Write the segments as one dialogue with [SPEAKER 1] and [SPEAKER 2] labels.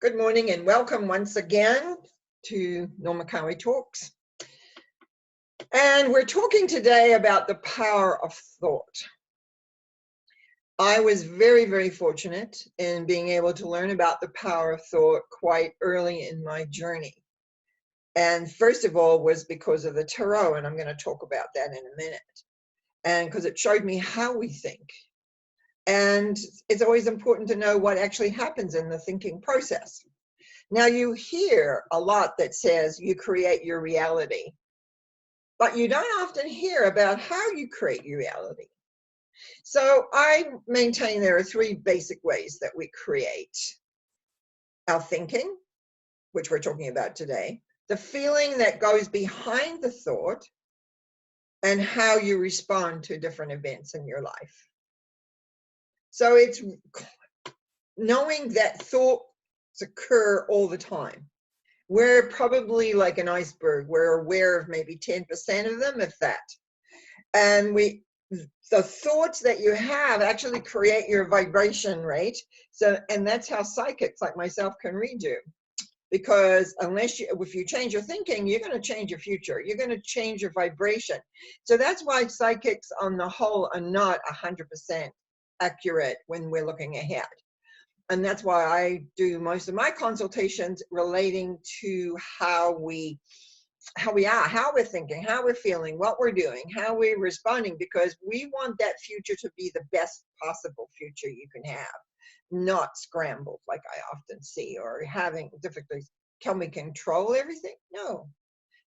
[SPEAKER 1] Good morning and welcome once again to Norma Cowie Talks. And we're talking today about the power of thought. I was very fortunate in being able to learn about the power of thought quite early in my journey. And first of all was because of the tarot, and I'm going to talk about that in a minute. And because it showed me how we think. And it's always important to know what actually happens in the thinking process. Now, you hear a lot that says you create your reality, but you don't often hear about how you create your reality. So I maintain there are three basic ways that we create our thinking, which we're talking about today, the feeling that goes behind the thought, and how you respond to different events in your life. So it's knowing that thoughts occur all the time. We're probably like an iceberg. We're aware of maybe 10% of them, if that. And the thoughts that you have actually create your vibration rate. So, and that's how psychics like myself can read you. Because if you change your thinking, you're going to change your future. You're going to change your vibration. So that's why psychics on the whole are not 100% accurate when we're looking ahead. And that's why I do most of my consultations relating to how we are, how we're thinking, how we're feeling, what we're doing, how we're responding, because we want that future to be the best possible future you can have, not scrambled like I often see, or having difficulties. Can we control everything? No.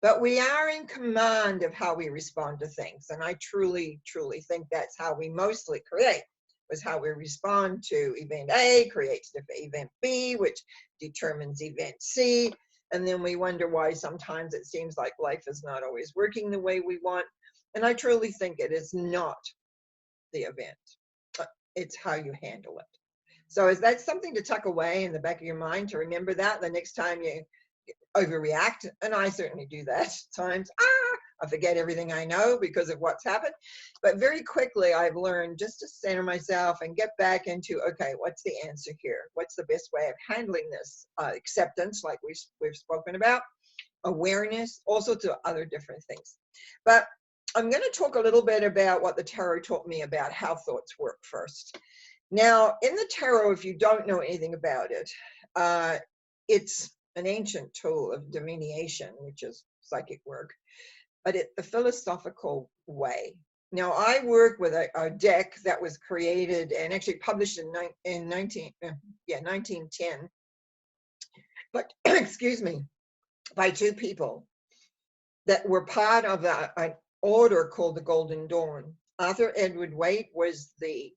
[SPEAKER 1] But we are in command of how we respond to things. And I truly think that's how we mostly create. Was how we respond to event A creates event B, which determines event C. And then we wonder why sometimes it seems like life is not always working the way we want. And I truly think it is not the event, but it's how you handle it. So is that something to tuck away in the back of your mind, to remember that the next time you overreact? And I certainly do that at times. I forget everything I know because of what's happened. But very quickly, I've learned just to center myself and get back into, okay, what's the answer here? What's the best way of handling this? Acceptance, like we've spoken about, awareness, also to other different things. But I'm going to talk a little bit about what the tarot taught me about how thoughts work first. Now, in the tarot, if you don't know anything about it, it's an ancient tool of divination, which is psychic work, but the philosophical way. Now, I work with a deck that was created and actually published in 1910, but excuse me, by two people that were part of an order called the Golden Dawn. Arthur Edward Waite was the,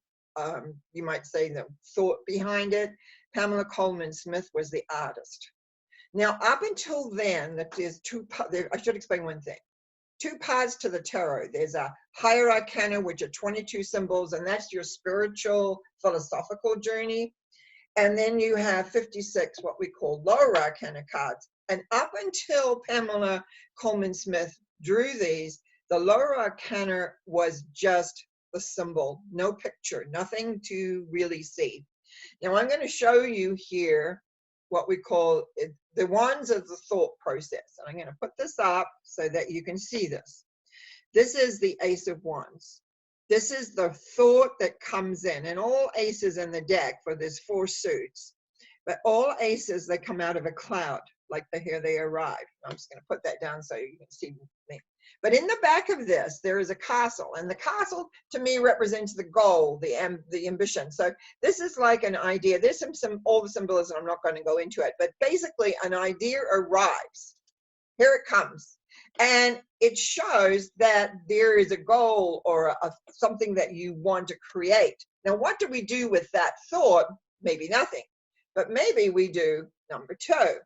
[SPEAKER 1] you might say, the thought behind it. Pamela Coleman Smith was the artist. Now, up until then, there's I should explain one thing. Two parts to the tarot. There's a higher arcana, which are 22 symbols, and that's your spiritual, philosophical journey. And then you have 56, what we call lower arcana cards. And up until Pamela Coleman Smith drew these, the lower arcana was just the symbol, no picture, nothing to really see. Now I'm going to show you here what we call the wands of the thought process. And I'm going to put this up so that you can see this. This is the Ace of Wands. This is the thought that comes in, and all aces in the deck, for there's 4 suits, but all aces, they come out of a cloud, like here they arrive. I'm just going to put that down so you can see me. But in the back of this, there is a castle, and the castle to me represents the goal, the ambition. So this is like an idea. There's all the symbolism. I'm not going to go into it, but basically an idea arrives. Here it comes. And it shows that there is a goal or something that you want to create. Now, what do we do with that thought? Maybe nothing, but maybe we do number 2.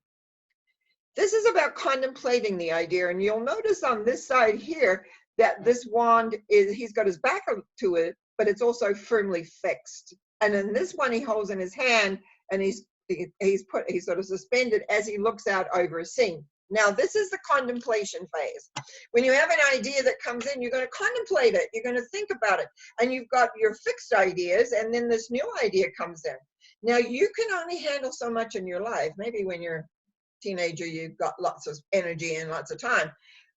[SPEAKER 1] This is about contemplating the idea, and you'll notice on this side here that this wand he's got his back to it, but it's also firmly fixed. And in this one he holds in his hand, and he's sort of suspended as he looks out over a scene. Now, this is the contemplation phase. When you have an idea that comes in, you're going to contemplate it. You're going to think about it. And you've got your fixed ideas, and then this new idea comes in. Now, you can only handle so much in your life. Maybe when you're a teenager, you've got lots of energy and lots of time.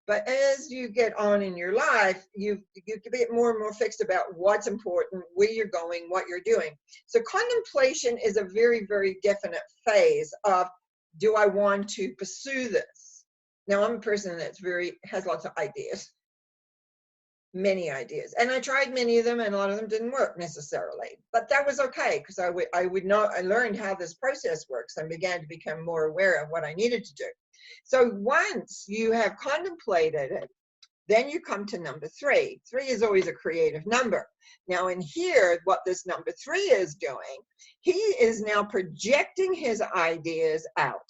[SPEAKER 1] But as you get on in your life, you get more and more fixed about what's important, where you're going, what you're doing. So contemplation is a very, very definite phase of, do I want to pursue this? Now, I'm a person that's has lots of ideas, many ideas. And I tried many of them, and a lot of them didn't work necessarily. But that was okay, because I learned how this process works and began to become more aware of what I needed to do. So once you have contemplated it, then you come to number 3. 3 is always a creative number. Now in here, what this number 3 is doing, he is now projecting his ideas out.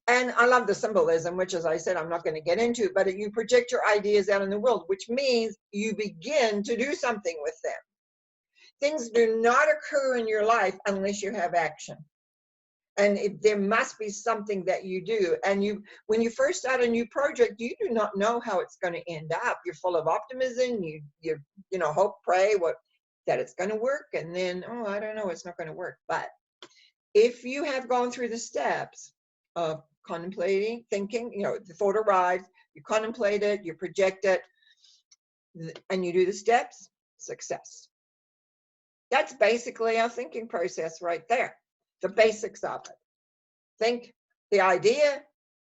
[SPEAKER 1] And I love the symbolism, which, as I said, I'm not going to get into, but you project your ideas out in the world, which means you begin to do something with them. Things do not occur in your life unless you have action. And there must be something that you do. And when you first start a new project, you do not know how it's going to end up. You're full of optimism. You hope, pray that it's going to work. And then, oh, I don't know, it's not going to work. But if you have gone through the steps of contemplating, thinking, the thought arrives, you contemplate it, you project it, and you do the steps, success. That's basically our thinking process right there. The basics of it. Think the idea,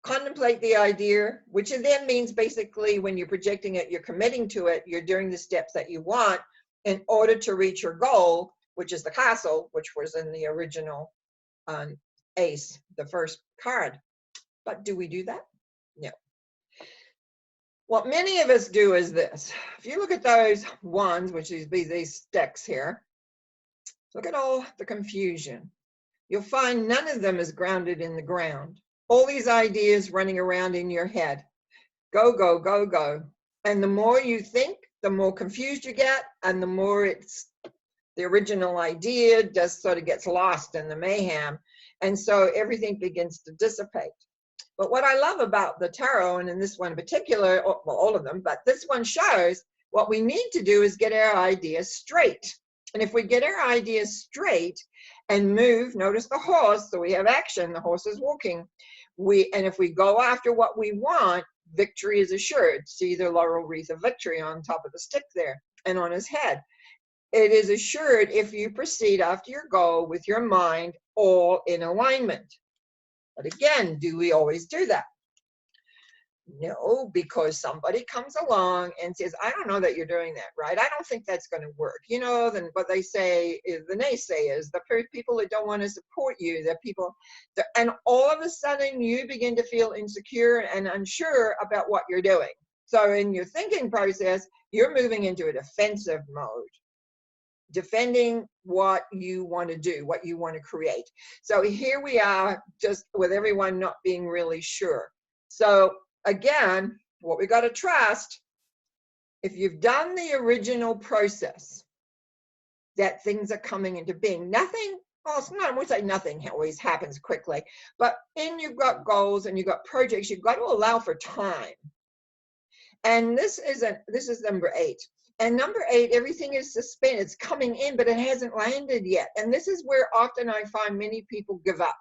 [SPEAKER 1] contemplate the idea, which then means basically when you're projecting it, you're committing to it, you're doing the steps that you want in order to reach your goal, which is the castle, which was in the original ace, the first card. But do we do that? No. What many of us do is this. If you look at those ones, which is these sticks here, look at all the confusion. You'll find none of them is grounded in the ground. All these ideas running around in your head. Go, go, go, go. And the more you think, the more confused you get, and the more the original idea just sort of gets lost in the mayhem. And so everything begins to dissipate. But what I love about the tarot, and in this one in particular, well, all of them, but this one shows what we need to do is get our ideas straight. And if we get our ideas straight and move, notice the horse, so we have action, the horse is walking. And if we go after what we want, victory is assured. See the laurel wreath of victory on top of the stick there and on his head. It is assured if you proceed after your goal with your mind all in alignment. But again, do we always do that? No, because somebody comes along and says, I don't know that you're doing that right. I don't think that's going to work. Then what they say is the naysayers, the people that don't want to support you, and all of a sudden you begin to feel insecure and unsure about what you're doing. So in your thinking process, you're moving into a defensive mode, defending what you want to do, what you want to create. So here we are, just with everyone not being really sure. So again, what we got to trust, if you've done the original process, that things are coming into being. Nothing, I won't say nothing always happens quickly, but you've got goals and you've got projects, you've got to allow for time. And this is number 8. And number 8, everything is suspended. It's coming in, but it hasn't landed yet. And this is where often I find many people give up.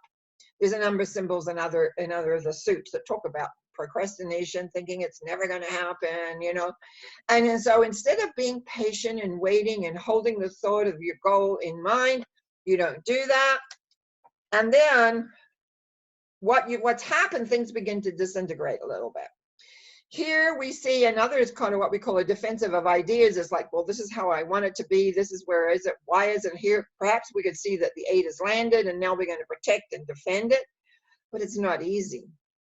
[SPEAKER 1] There's a number of symbols in other of the suits that talk about procrastination, thinking it's never going to happen, And so instead of being patient and waiting and holding the thought of your goal in mind, you don't do that. And then what's happened, things begin to disintegrate a little bit. Here we see another is kind of what we call a defensive of ideas. It's like, well, this is how I want it to be. This is where is it? Why isn't here? Perhaps we could see that the 8 has landed and now we're going to protect and defend it. But it's not easy.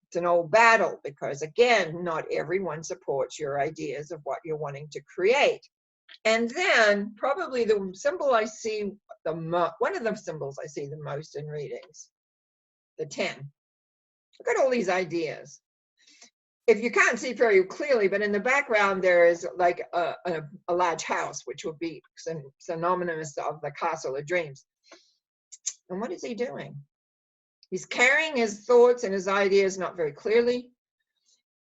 [SPEAKER 1] It's an old battle because, again, not everyone supports your ideas of what you're wanting to create. And then probably the symbol I see one of the symbols I see the most in readings, the 10. Look at all these ideas. If you can't see very clearly, but in the background there is like a large house, which would be synonymous of the castle of dreams. And what is he doing? He's carrying his thoughts and his ideas not very clearly.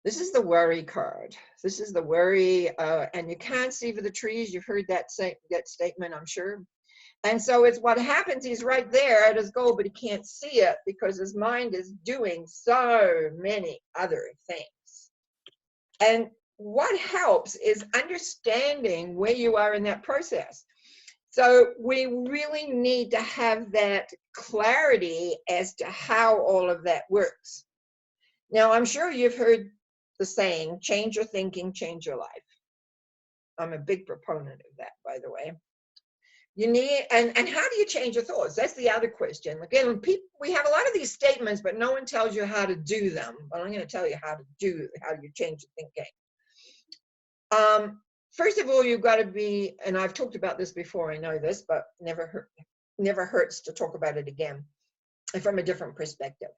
[SPEAKER 1] This is the worry card. This is the worry, and you can't see for the trees. You've heard that statement, I'm sure. And so it's what happens, he's right there at his goal, but he can't see it because his mind is doing so many other things. And what helps is understanding where you are in that process. So we really need to have that clarity as to how all of that works. Now, I'm sure you've heard the saying, change your thinking, change your life. I'm a big proponent of that, by the way. You need, and how do you change your thoughts? That's the other question. Again, we have a lot of these statements, but no one tells you how to do them. But I'm going to tell you how you change your thinking. First of all, you've got to be, and I've talked about this before, I know this, but never hurts to talk about it again, and from a different perspective.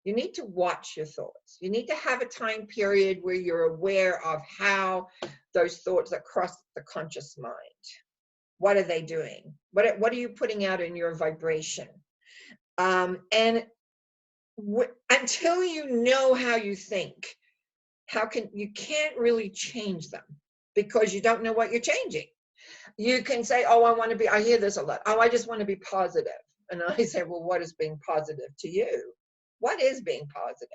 [SPEAKER 1] You need to watch your thoughts. You need to have a time period where you're aware of how those thoughts are cross the conscious mind. What are they doing? What are you putting out in your vibration? Until you know how you think, you can't really change them because you don't know what you're changing. You can say, oh, I hear this a lot. Oh, I just want to be positive. And I say, well, what is being positive to you? What is being positive?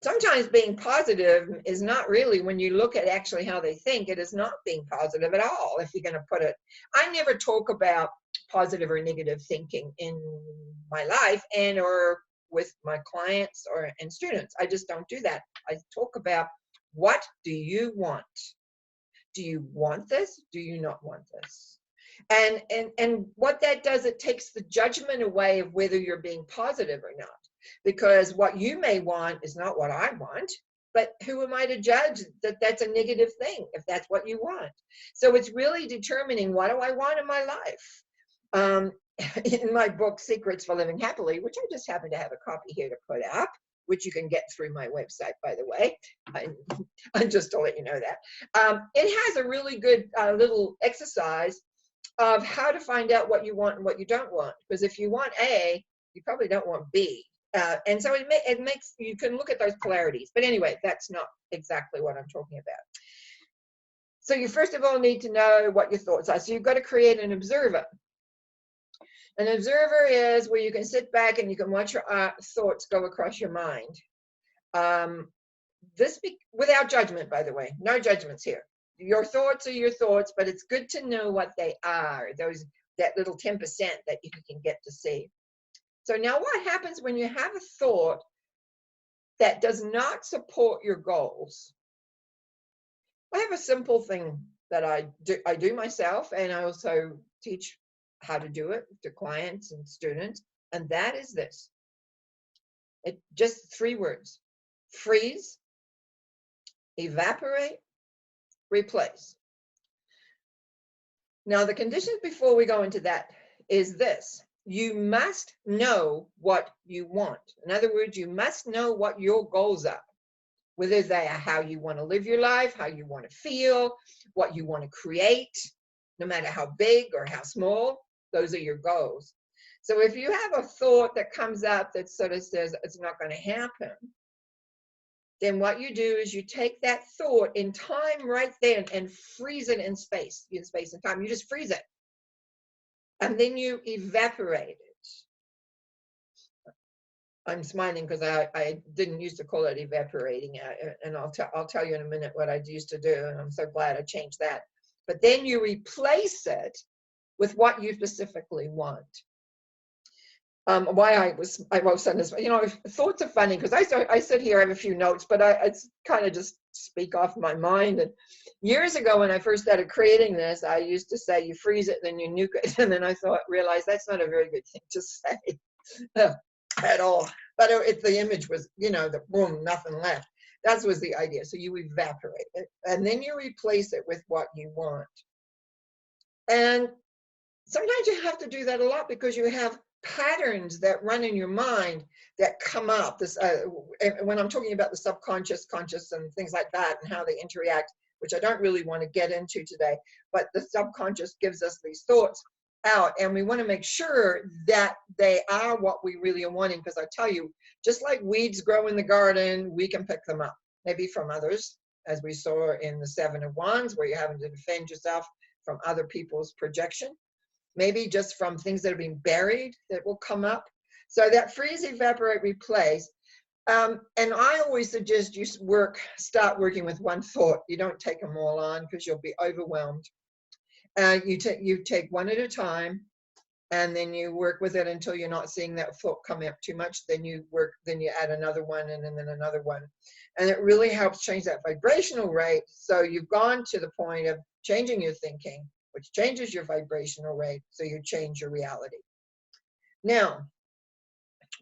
[SPEAKER 1] Sometimes being positive is not really, when you look at actually how they think, it is not being positive at all, if you're going to put it. I never talk about positive or negative thinking in my life or with my clients and students. I just don't do that. I talk about, what do you want? Do you want this? Do you not want this? And what that does, it takes the judgment away of whether you're being positive or not. Because what you may want is not what I want, but who am I to judge that that's a negative thing if that's what you want? So it's really determining, what do I want in my life? In my book, Secrets for Living Happily, which I just happen to have a copy here to put up, which you can get through my website, by the way, and just to let you know that. It has a really good little exercise of how to find out what you want and what you don't want. Because if you want A, you probably don't want B. And so it makes, you can look at those polarities. But anyway, that's not exactly what I'm talking about. So you first of all need to know what your thoughts are. So you've got to create an observer. An observer is where you can sit back and you can watch your thoughts go across your mind. Without judgment, by the way. No judgments here. Your thoughts are your thoughts, but it's good to know what they are. That little 10% that you can get to see. So now what happens when you have a thought that does not support your goals? I have a simple thing that I do myself, and I also teach how to do it to clients and students, and that is this. Just 3 words: freeze, evaporate, replace. Now, the conditions before we go into that is this. You must know what you want. In other words, you must know what your goals are, whether they are how you want to live your life, how you want to feel, what you want to create, no matter how big or how small, those are your goals. So if you have a thought that comes up that sort of says it's not going to happen, then what you do is you take that thought in time right there and freeze it in space and time. You just freeze it. And then you evaporate it. I'm smiling because I didn't used to call it evaporating, and I'll tell you in a minute what I used to do, and I'm so glad I changed that. But then you replace it with what you specifically want. Why I wrote something this, thoughts are funny because I sit here, I have a few notes, but it's kind of just speak off my mind. And years ago when I first started creating this, I used to say you freeze it, then you nuke it, and then I realized that's not a very good thing to say at all. But the image was, the boom, nothing left. That was the idea. So you evaporate it, and then you replace it with what you want. And sometimes you have to do that a lot because you have patterns that run in your mind that come up. This when I'm talking about the subconscious, conscious, and things like that, and how they interact, which I don't really want to get into today, but the subconscious gives us these thoughts out, and we want to make sure that they are what we really are wanting, because I tell you, just like weeds grow in the garden, we can pick them up, maybe from others, as we saw in the 7 of Wands, where you're having to defend yourself from other people's projection. maybe just from things that have been buried that will come up. So that freeze, evaporate, replace. And I always suggest you start working with one thought. You don't take them all on because you'll be overwhelmed. You take one at a time, and then you work with it until you're not seeing that thought come up too much. Then you add another one, and then another one. And it really helps change that vibrational rate. So you've gone to the point of changing your thinking, which changes your vibrational rate, so you change your reality. Now,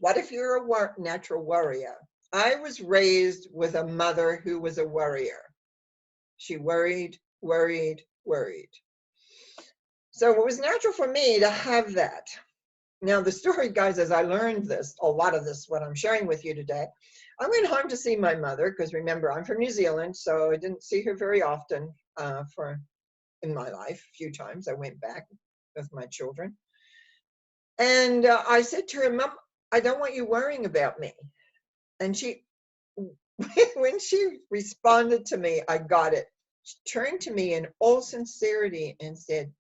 [SPEAKER 1] what if you're a natural worrier? I was raised with a mother who was a worrier. She worried, worried, worried. So it was natural for me to have that. Now, the story, guys, as I learned this, a lot of this, what I'm sharing with you today, I went home to see my mother, because remember, I'm from New Zealand, so I didn't see her very often in my life. A few times I went back with my children. And I said to her, Mom, I don't want you worrying about me. And she, when she responded to me, I got it. She turned to me in all sincerity and said,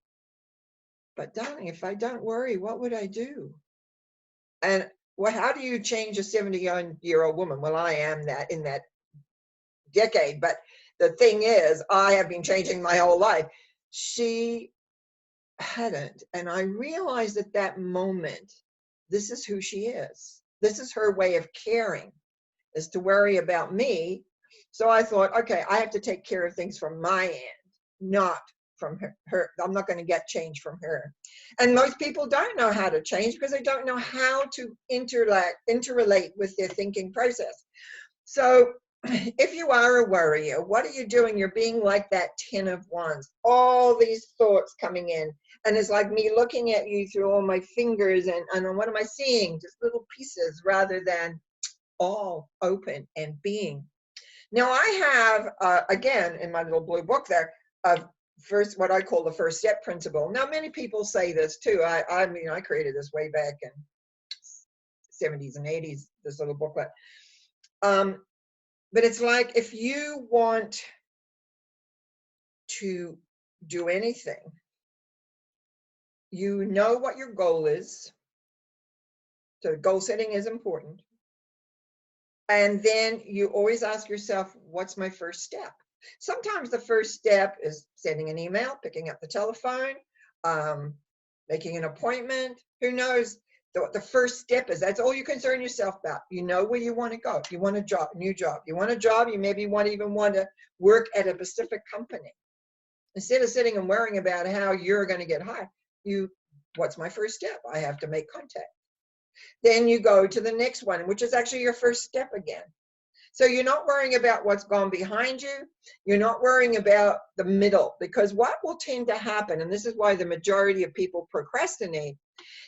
[SPEAKER 1] but darling, if I don't worry, what would I do? And well, how do you change a 70-year-old woman? Well, I am that in that decade, but the thing is, I have been changing my whole life. She hadn't. And I realized at that moment, this is who she is. This is her way of caring, is to worry about me. So I thought, okay, I have to take care of things from my end, not from her. I'm not going to get change from her. And most people don't know how to change because they don't know how to interrelate with their thinking process. So if you are a worrier, what are you doing? You're being like that 10 of wands, all these thoughts coming in. And it's like me looking at you through all my fingers and what am I seeing? Just little pieces rather than all open and being. Now I have, again, in my little blue book there, first, what I call the first step principle. Now, many people say this too. I mean, I created this way back in 70s and 80s, this little booklet. But it's like, if you want to do anything, you know what your goal is. So goal setting is important. And then you always ask yourself, what's my first step? Sometimes the first step is sending an email, picking up the telephone, making an appointment. Who knows what the first step is? That's all you concern yourself about. You know where you want to go. You want a job, new job. You want a job, you maybe even want to work at a specific company. Instead of sitting and worrying about how you're going to get hired, what's my first step? I have to make contact. Then you go to the next one, which is actually your first step again. So you're not worrying about what's gone behind you. You're not worrying about the middle, because what will tend to happen, and this is why the majority of people procrastinate,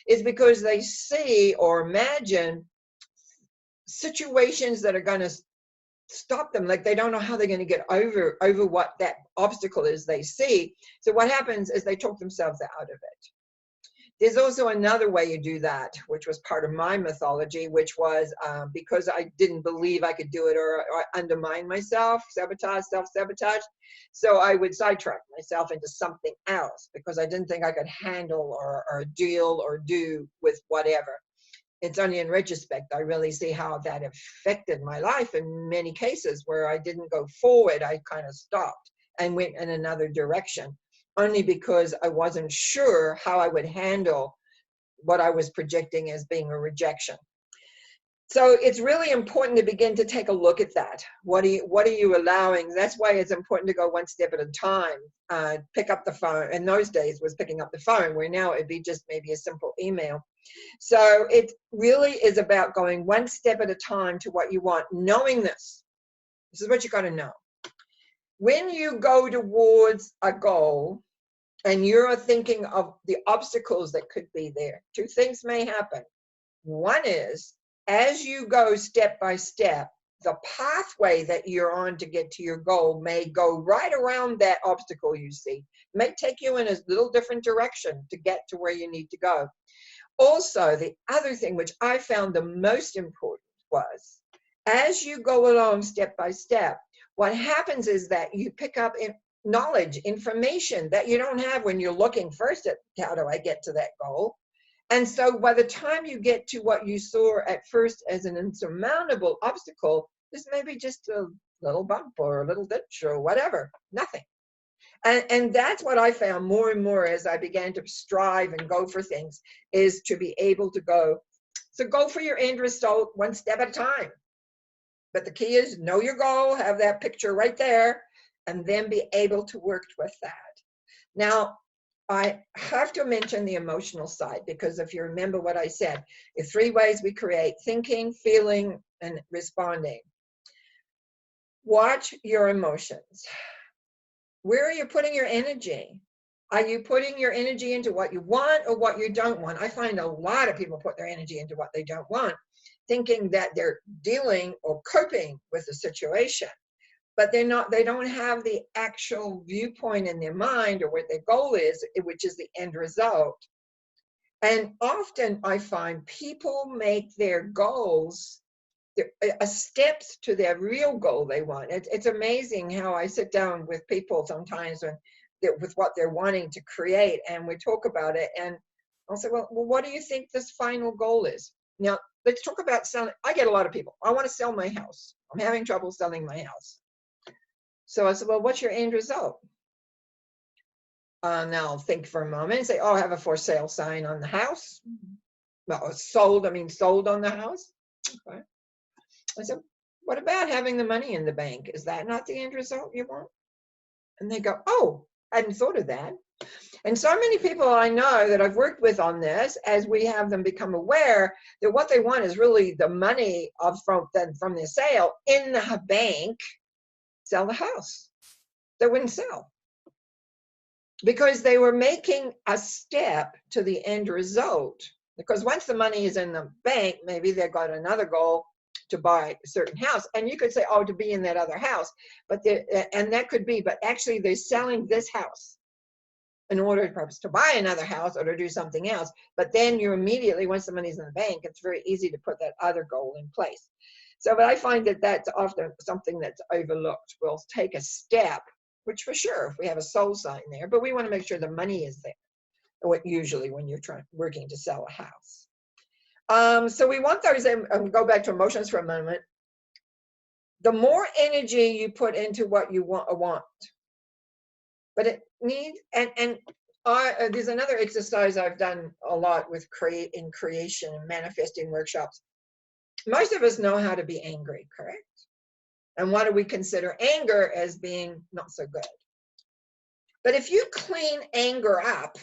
[SPEAKER 1] is because they see or imagine situations that are going to stop them. Like they don't know how they're going to get over what that obstacle is they see. So what happens is they talk themselves out of it. There's also another way you do that, which was part of my mythology, which was because I didn't believe I could do it, or undermine myself, self-sabotage. So I would sidetrack myself into something else because I didn't think I could handle or deal or do with whatever. It's only in retrospect I really see how that affected my life in many cases where I didn't go forward. I kind of stopped and went in another direction, only because I wasn't sure how I would handle what I was projecting as being a rejection. So it's really important to begin to take a look at that. What are you allowing? That's why it's important to go one step at a time. Pick up the phone. In those days was picking up the phone, where now it'd be just maybe a simple email. So it really is about going one step at a time to what you want, knowing this. This is what you got to know. When you go towards a goal and you're thinking of the obstacles that could be there, two things may happen. One is, as you go step by step, the pathway that you're on to get to your goal may go right around that obstacle you see. It may take you in a little different direction to get to where you need to go. Also, the other thing which I found the most important was, as you go along step by step, what happens is that you pick up knowledge, information that you don't have when you're looking first at how do I get to that goal. And so by the time you get to what you saw at first as an insurmountable obstacle, this may be just a little bump or a little ditch or whatever, nothing. And that's what I found more and more as I began to strive and go for things, is to be able to go. So go for your end result one step at a time. But the key is know your goal, have that picture right there, and then be able to work with that. Now, I have to mention the emotional side, because if you remember what I said, the 3 ways we create: thinking, feeling, and responding. Watch your emotions. Where are you putting your energy? Are you putting your energy into what you want or what you don't want? I find a lot of people put their energy into what they don't want, thinking that they're dealing or coping with the situation, but they're not. They don't have the actual viewpoint in their mind or what their goal is, which is the end result. And often I find people make their goals steps to their real goal they want. It's amazing how I sit down with people sometimes with what they're wanting to create, and we talk about it, and I'll say, well, what do you think this final goal is? Now, let's talk about selling. I get a lot of people, I want to sell my house. I'm having trouble selling my house. So I said, well, what's your end result? Now I'll think for a moment and say, oh, I have a for sale sign on the house. Well, sold on the house. Okay. I said, what about having the money in the bank? Is that not the end result you want? And they go, oh, I hadn't thought of that. And so many people I know that I've worked with on this, as we have them become aware that what they want is really the money from the sale in the bank, sell the house. They wouldn't sell, because they were making a step to the end result. Because once the money is in the bank, maybe they've got another goal to buy a certain house, and you could say, oh, to be in that other house, but and that could be, but actually they're selling this house in order perhaps to buy another house or to do something else. But then you immediately, once the money's in the bank, it's very easy to put that other goal in place. So, but I find that that's often something that's overlooked. We'll take a step, which for sure, if we have a soul sign there, but we want to make sure the money is there. Usually when you're working to sell a house. So we want those, and go back to emotions for a moment. The more energy you put into what you want, but it needs, and there's another exercise I've done a lot with creation and manifesting workshops. Most of us know how to be angry, correct? And what do we consider anger as being not so good? But if you clean anger up,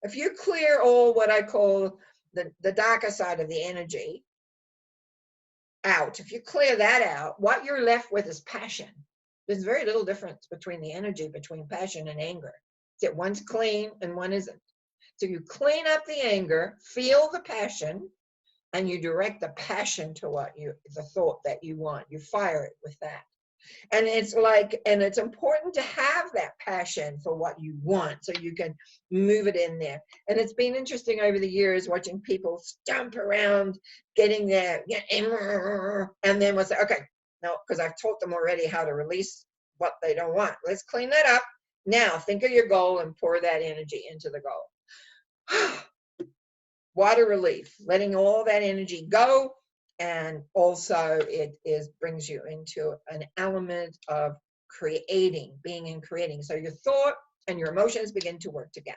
[SPEAKER 1] if you clear all what I call the darker side of the energy out, if you clear that out, what you're left with is passion. There's very little difference between the energy between passion and anger. It's that one's clean and one isn't. So you clean up the anger, feel the passion, and you direct the passion to the thought that you want. You fire it with that. And it's important to have that passion for what you want so you can move it in there. And it's been interesting over the years watching people stomp around getting there, and then we'll say, okay, no, because I've taught them already how to release what they don't want. Let's clean that up. Now think of your goal and pour that energy into the goal. Water relief, letting all that energy go. And also it brings you into an element of being in creating. So your thought and your emotions begin to work together.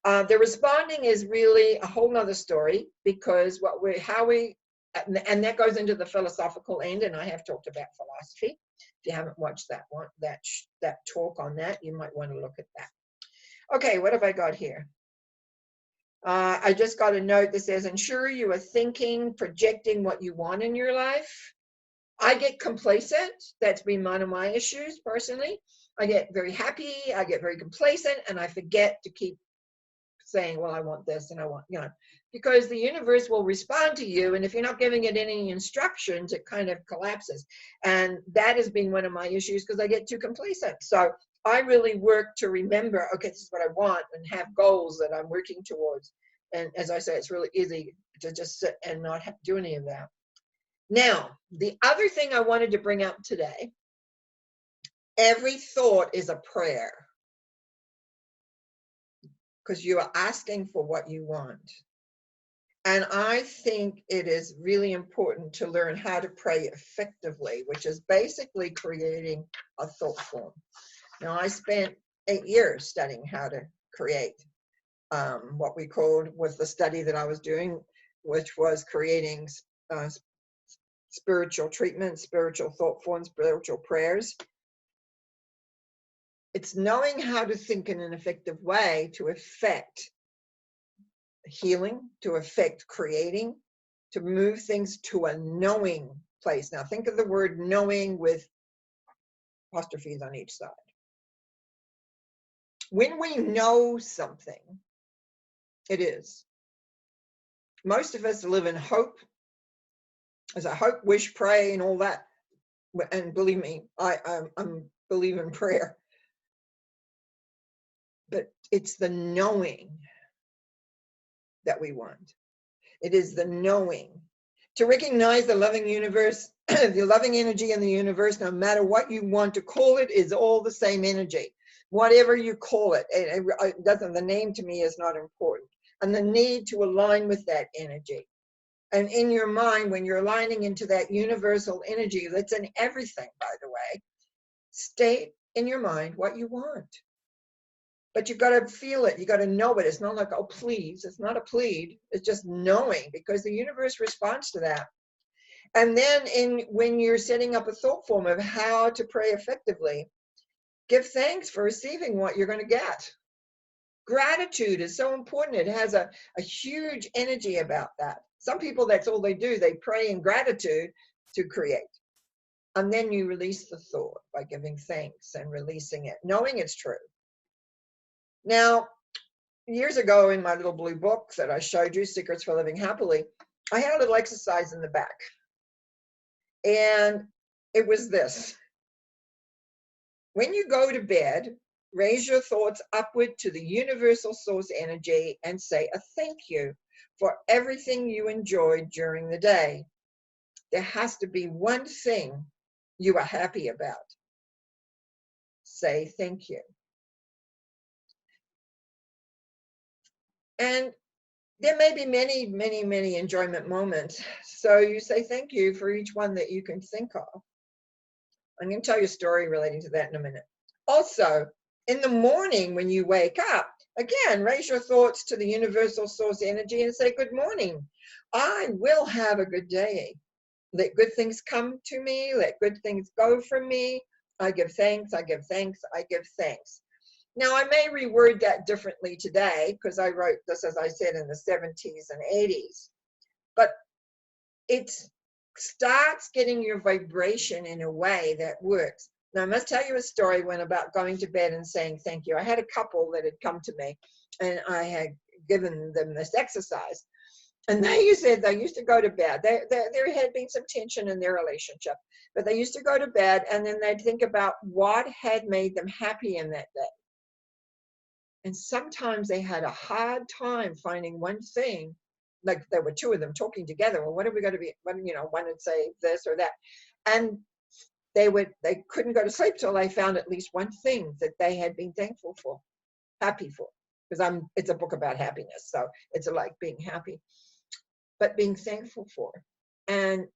[SPEAKER 1] The responding is really a whole nother story, because and that goes into the philosophical end, and I have talked about philosophy. If you haven't watched that talk on that, you might want to look at that. Okay, what have I got here? I just got a note that says, ensure you are thinking, projecting what you want in your life. I get complacent. That's been one of my issues personally. I get very happy, I get very complacent, and I forget to keep saying, well, I want this and I want, because the universe will respond to you. And if you're not giving it any instructions, it kind of collapses. And that has been one of my issues, because I get too complacent. So I really work to remember, okay, this is what I want, and have goals that I'm working towards. And as I say, it's really easy to just sit and not do any of that. Now, the other thing I wanted to bring up today Every thought is a prayer because you are asking for what you want. And I think it is really important to learn how to pray effectively, which is basically creating a thought form. Now, I spent 8 years studying how to create what we called, was the study that I was doing, which was creating spiritual treatment, spiritual thought forms, spiritual prayers. It's knowing how to think in an effective way to affect healing, to affect creating, to move things to a knowing place. Now, think of the word knowing with apostrophes on each side. When we know something, it is. Most of us live in hope. As a hope, wish, pray, and all that. And believe me, I believe in prayer. But it's the knowing that we want. It is the knowing. To recognize the loving universe, the loving energy in the universe, no matter what you want to call it, is all the same energy. Whatever you call it, it doesn't, the name to me is not important. And the need to align with that energy. And in your mind, when you're aligning into that universal energy that's in everything, by the way, state in your mind what you want. But you've got to feel it. You got to know it. It's not like, oh, please. It's not a plead. It's just knowing, because the universe responds to that. And then when you're setting up a thought form of how to pray effectively, give thanks for receiving what you're going to get. Gratitude is so important. It has a huge energy about that. Some people, that's all they do. They pray in gratitude to create. And then you release the thought by giving thanks and releasing it, knowing it's true. Now, years ago in my little blue book that I showed you, Secrets for Living Happily, I had a little exercise in the back. And it was this. When you go to bed, raise your thoughts upward to the universal source energy and say a thank you for everything you enjoyed during the day. There has to be one thing you are happy about. Say thank you. And there may be many, many, many enjoyment moments. So you say thank you for each one that you can think of. I'm going to tell you a story relating to that in a minute. Also, in the morning when you wake up, again, raise your thoughts to the universal source energy and say, good morning. I will have a good day. Let good things come to me. Let good things go from me. I give thanks. I give thanks. I give thanks. Now, I may reword that differently today because I wrote this, as I said, in the 70s and 80s. But it starts getting your vibration in a way that works. Now, I must tell you a story when about going to bed and saying thank you. I had a couple that had come to me, and I had given them this exercise. And they said they used to go to bed. There had been some tension in their relationship, but they used to go to bed, and then they'd think about what had made them happy in that day. And sometimes they had a hard time finding one thing, like there were two of them talking together. Well, what are we going to be, one would say this or that. And they couldn't go to sleep till they found at least one thing that they had been thankful for, happy for. Because it's a book about happiness. So it's like being happy, but being thankful for. And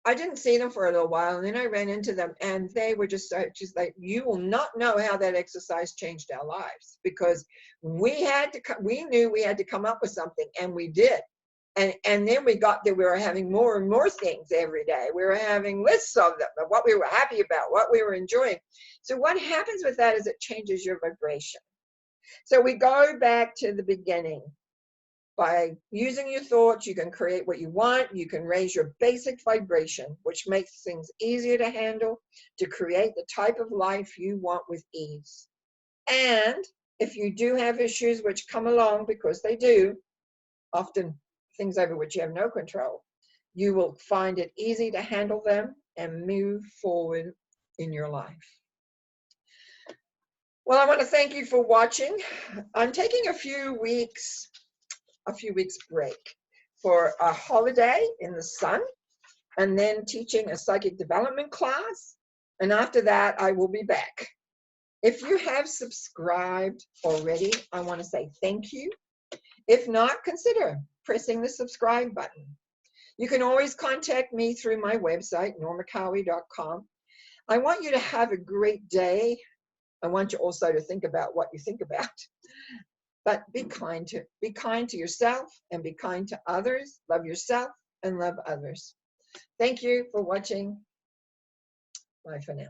[SPEAKER 1] I didn't see them for a little while, and then I ran into them, and they were just like, you will not know how that exercise changed our lives, because we knew we had to come up with something, and we did. And then we got that we were having more and more things every day. We were having lists of them, of what we were happy about, what we were enjoying. So what happens with that is it changes your vibration. So we go back to the beginning. By using your thoughts, you can create what you want. You can raise your basic vibration, which makes things easier to handle, to create the type of life you want with ease. And if you do have issues which come along, because they do, often things over which you have no control, you will find it easy to handle them and move forward in your life. Well, I want to thank you for watching. I'm taking a few weeks break for a holiday in the sun, and then teaching a psychic development class And after that, I will be back. If you have subscribed already, I want to say thank you. If not, consider pressing the subscribe button. You can always contact me through my website, normacowie.com. I want you to have a great day. I want you also to think about what you think about. But be kind to yourself and be kind to others. Love yourself and love others. Thank you for watching. Bye for now.